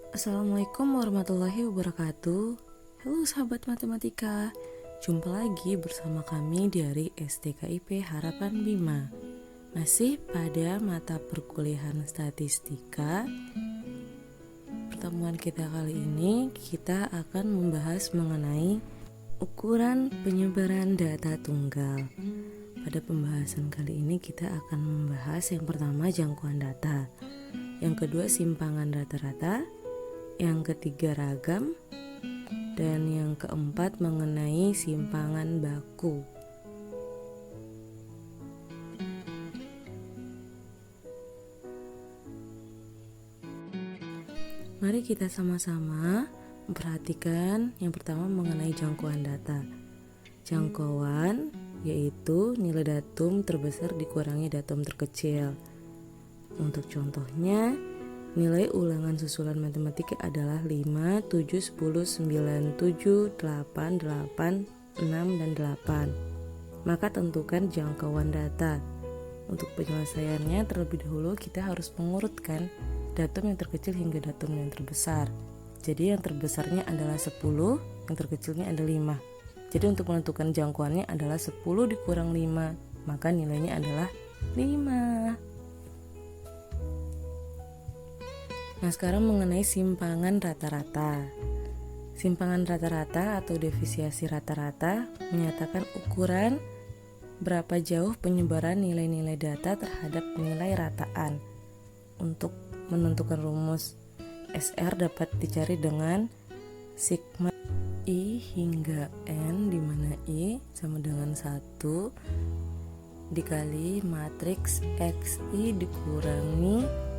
Assalamualaikum warahmatullahi wabarakatuh. Halo sahabat matematika, jumpa lagi bersama kami dari STKIP Harapan Bima. Masih pada mata perkuliahan statistika. Pertemuan kita kali ini kita akan membahas mengenai ukuran penyebaran data tunggal. Pada pembahasan kali ini kita akan membahas yang pertama jangkauan data, yang kedua simpangan rata-rata, yang ketiga ragam, dan yang keempat mengenai simpangan baku. Mari kita sama-sama memperhatikan yang pertama mengenai jangkauan data. Jangkauan yaitu nilai datum terbesar dikurangi datum terkecil. Untuk contohnya, nilai ulangan susulan matematika adalah 5, 7, 10, 9, 7, 8, 8, 6, dan 8. Maka tentukan jangkauan data. Untuk penyelesaiannya terlebih dahulu kita harus mengurutkan datum yang terkecil hingga datum yang terbesar. Jadi yang terbesarnya adalah 10, yang terkecilnya adalah 5. Jadi untuk menentukan jangkauannya adalah 10 dikurang 5, maka nilainya adalah 5. Nah, sekarang mengenai simpangan rata-rata. Simpangan rata-rata atau defisiasi rata-rata menyatakan ukuran berapa jauh penyebaran nilai-nilai data terhadap nilai rataan. Untuk menentukan rumus SR dapat dicari dengan sigma I hingga N, di mana I sama dengan 1 dikali matriks XI dikurangi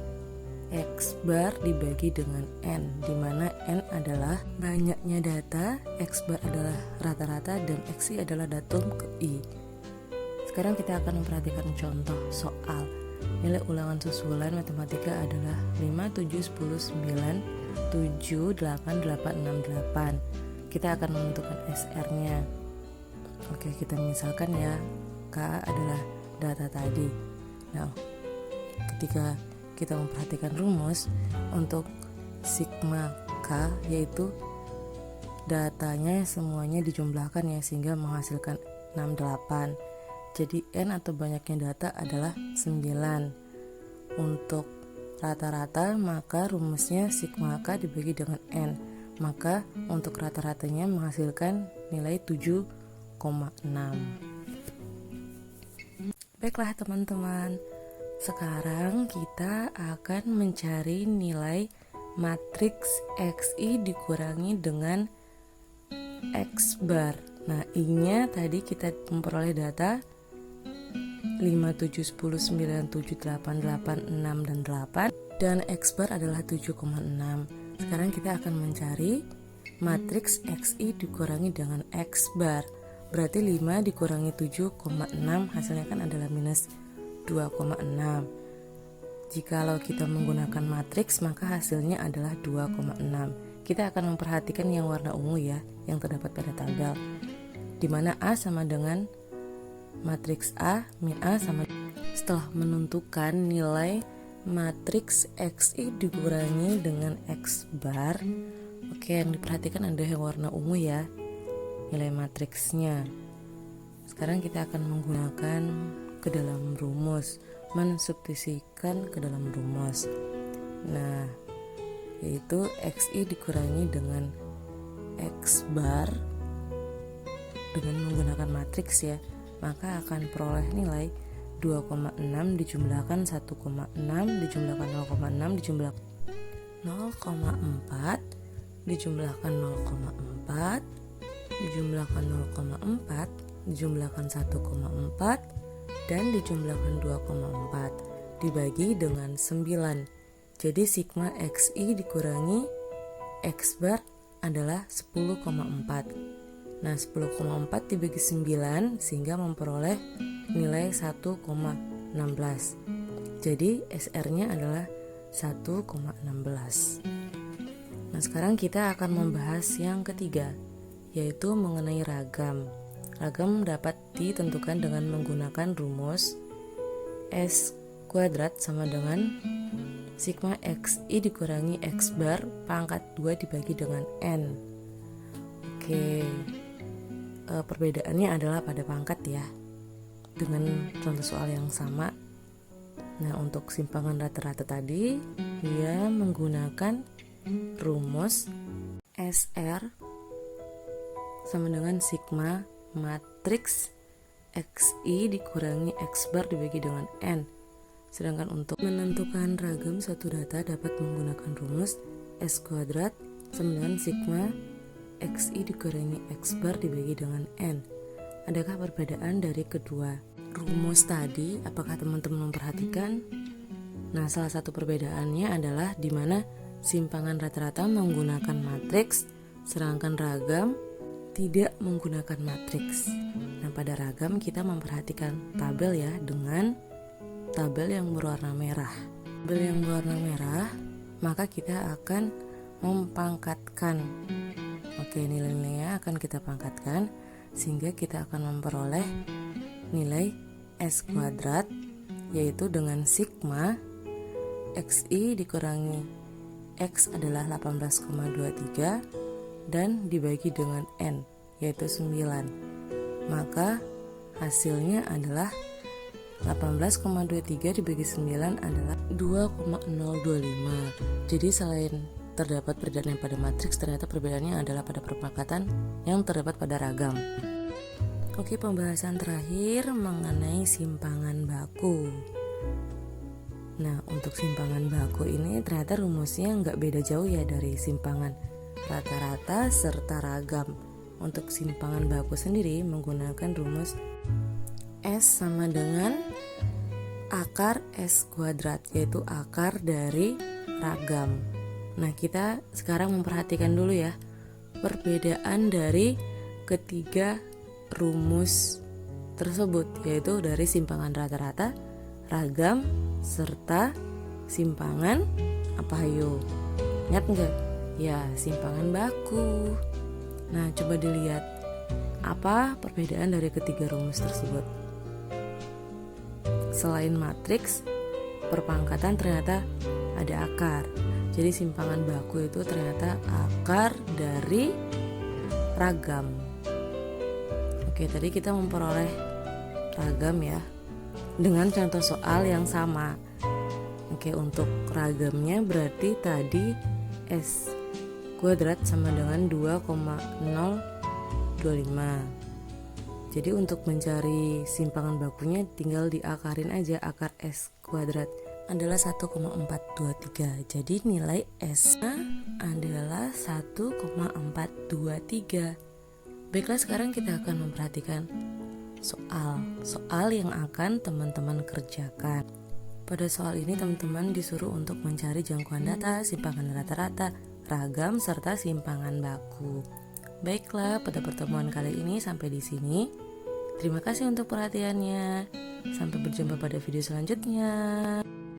X bar dibagi dengan N, di mana N adalah banyaknya data, X bar adalah rata-rata, dan XI adalah datum ke I. Sekarang kita akan memperhatikan contoh soal. Nilai ulangan susulan matematika adalah 5, 7, 10, 9, 7, 8, 8, 6, 8. Kita akan menentukan SR-nya. Oke, kita misalkan ya, K adalah data tadi. Nah, ketika kita memperhatikan rumus untuk sigma K, yaitu datanya semuanya dijumlahkan ya, sehingga menghasilkan 68. Jadi N atau banyaknya data adalah 9. Untuk rata-rata maka rumusnya sigma K dibagi dengan N, maka untuk rata-ratanya menghasilkan nilai 7,6. Baiklah teman-teman, sekarang kita akan mencari nilai matriks XI dikurangi dengan X bar. Nah, I-nya tadi kita memperoleh data 5, 7, 10, 9, 7, 8, 8, 6, dan 8, dan X bar adalah 7,6. Sekarang kita akan mencari matriks XI dikurangi dengan X bar. Berarti 5 dikurangi 7,6 hasilnya kan adalah minus 2,6. Jikalau kita menggunakan matriks maka hasilnya adalah 2,6. Kita akan memperhatikan yang warna ungu ya, yang terdapat pada tabel, di mana A sama dengan matriks A min A sama. Setelah menentukan nilai matriks XI dikurangi dengan X bar, oke, yang diperhatikan ada yang warna ungu ya, nilai matriksnya. Sekarang kita akan menggunakan ke dalam rumus, mensubstitusikan ke dalam rumus. Nah, yaitu XI dikurangi dengan X bar dengan menggunakan matriks ya, maka akan peroleh nilai 2,6 dijumlahkan 1,6 dijumlahkan 0,6 dijumlahkan 0,4 dijumlahkan 0,4 dijumlahkan 0,4 dijumlahkan 1,4 dan dijumlahkan 2,4 dibagi dengan 9. Jadi sigma XI dikurangi X bar adalah 10,4. Nah, 10,4 dibagi 9 sehingga memperoleh nilai 1,16. Jadi SR-nya adalah 1,16. Nah, sekarang kita akan membahas yang ketiga, yaitu mengenai ragam. Ragam dapat ditentukan dengan menggunakan rumus S kuadrat sama dengan sigma XI dikurangi X bar pangkat 2 dibagi dengan N. Oke, perbedaannya adalah pada pangkat ya, dengan contoh soal yang sama. Nah, untuk simpangan rata-rata tadi dia menggunakan rumus SR sama dengan sigma matriks XI dikurangi X bar dibagi dengan N. Sedangkan untuk menentukan ragam suatu data dapat menggunakan rumus S kuadrat sama dengan sigma XI dikurangi X bar dibagi dengan N. Adakah perbedaan dari kedua rumus tadi? Apakah teman-teman memperhatikan? Nah, salah satu perbedaannya adalah di mana simpangan rata-rata menggunakan matriks, sedangkan ragam tidak menggunakan matriks. Nah, pada ragam kita memperhatikan tabel ya, dengan tabel yang berwarna merah. Tabel yang berwarna merah, maka kita akan mempangkatkan. Oke, nilai-nilainya akan kita pangkatkan sehingga kita akan memperoleh nilai S kuadrat, yaitu dengan sigma XI dikurangi X adalah 18,23 dan dibagi dengan N, yaitu 9. Maka hasilnya adalah 18,23 dibagi 9 adalah 2,025. Jadi selain terdapat perbedaan pada matriks, ternyata perbedaannya adalah pada perpangkatan yang terdapat pada ragam. Oke, pembahasan terakhir mengenai simpangan baku. Nah, untuk simpangan baku ini ternyata rumusnya nggak beda jauh ya dari simpangan rata-rata serta ragam. Untuk simpangan baku sendiri menggunakan rumus S sama dengan akar S kuadrat, yaitu akar dari ragam. Nah, kita sekarang memperhatikan dulu ya perbedaan dari ketiga rumus tersebut, yaitu dari simpangan rata-rata, ragam, serta simpangan apa ayo? Ingat enggak? Ya, simpangan baku. Nah, coba dilihat apa perbedaan dari ketiga rumus tersebut. Selain matriks, perpangkatan ternyata ada akar. Jadi simpangan baku itu ternyata akar dari ragam. Oke, tadi kita memperoleh ragam ya dengan contoh soal yang sama. Oke, untuk ragamnya berarti tadi S kuadrat sama dengan 2,025. Jadi untuk mencari simpangan bakunya tinggal diakarin aja. Akar S kuadrat adalah 1,423. Jadi nilai S-nya adalah 1,423. Baiklah, sekarang kita akan memperhatikan soal yang akan teman-teman kerjakan. Pada soal ini teman-teman disuruh untuk mencari jangkauan data, simpangan rata-rata, ragam, serta simpangan baku. Baiklah, pada pertemuan kali ini sampai di sini. Terima kasih untuk perhatiannya. Sampai berjumpa pada video selanjutnya.